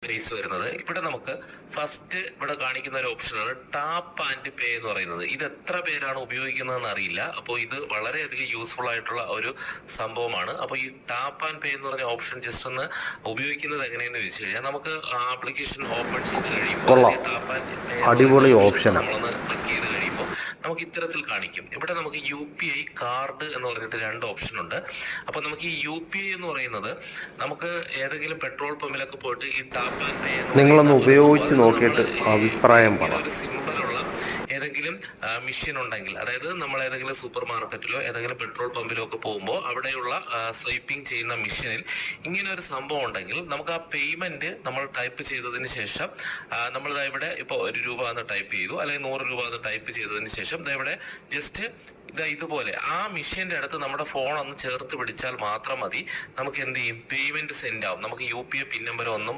Face വരുന്നത്. ഇവിടെ നമുക്ക് ഫസ്റ്റ് ഇവിടെ കാണിക്കുന്ന ഒരു ഓപ്ഷനാണ് ടാപ്പ് ആൻഡ് പേ എന്ന് പറയുന്നത്. ഇത് എത്ര പേരാണ് ഉപയോഗിക്കുന്നതെന്ന് അറിയില്ല. അപ്പോൾ ഇത് വളരെയധികം യൂസ്ഫുൾ ആയിട്ടുള്ള ഒരു സംഭവമാണ്. അപ്പോൾ ഈ ടാപ്പ് ആൻഡ് പേ എന്ന് പറഞ്ഞ ഓപ്ഷൻ ജസ്റ്റ് ഒന്ന് ഉപയോഗിക്കുന്നത് എങ്ങനെയെന്ന് വെച്ച് കഴിഞ്ഞാൽ നമുക്ക് ആപ്ലിക്കേഷൻ ഓപ്പൺ ചെയ്ത് കഴിയുമ്പോൾ ടാപ്പ് ആൻഡ് പേ അടിപൊളി ഓപ്ഷൻ നമ്മളൊന്ന് ക്ലിക്ക് ചെയ്ത് കഴിയുമ്പോൾ നമുക്ക് ഇത്തരത്തിൽ കാണിക്കും. ഇവിടെ നമുക്ക് UPI കാർഡ് എന്ന് പറഞ്ഞിട്ട് 2 ഓപ്ഷൻ ഉണ്ട്. അപ്പൊ നമുക്ക് ഈ UPI എന്ന് പറയുന്നത് നമുക്ക് ഏതെങ്കിലും പെട്രോൾ പമ്പിലൊക്കെ പോയിട്ട് ഈ ടാപ്പ് ആൻഡ് പേ നിങ്ങളൊന്ന് ഉപയോഗിച്ച് നോക്കിയിട്ട് അഭിപ്രായം പറ. ഒരു സിമ്പിളുള്ള ഏതെങ്കിലും മെഷീൻ ഉണ്ടെങ്കിൽ, അതായത് നമ്മൾ ഏതെങ്കിലും സൂപ്പർ മാർക്കറ്റിലോ ഏതെങ്കിലും പെട്രോൾ പമ്പിലോ ഒക്കെ പോകുമ്പോൾ അവിടെയുള്ള സ്വൈപ്പിംഗ് ചെയ്യുന്ന മെഷീനിൽ ഇങ്ങനെ ഒരു സംഭവം ഉണ്ടെങ്കിൽ നമുക്ക് ആ പേയ്മെന്റ് നമ്മൾ ടൈപ്പ് ചെയ്തതിന് ശേഷം നമ്മൾ ഇവിടെ ഇപ്പോൾ 1 രൂപ എന്ന് ടൈപ്പ് ചെയ്തു, അല്ലെങ്കിൽ 100 രൂപ എന്ന് ടൈപ്പ് ചെയ്തതിന് ശേഷം ഇവിടെ ജസ്റ്റ് ഇതുപോലെ ആ മെഷീന്റെ അടുത്ത് നമ്മുടെ ഫോൺ ഒന്ന് ചേർത്ത് പിടിച്ചാൽ മാത്രം മതി. നമുക്ക് എന്ത് ചെയ്യും, പേയ്മെന്റ് സെൻഡ് ആവും. നമുക്ക് UPI പിൻ നമ്പർ ഒന്നും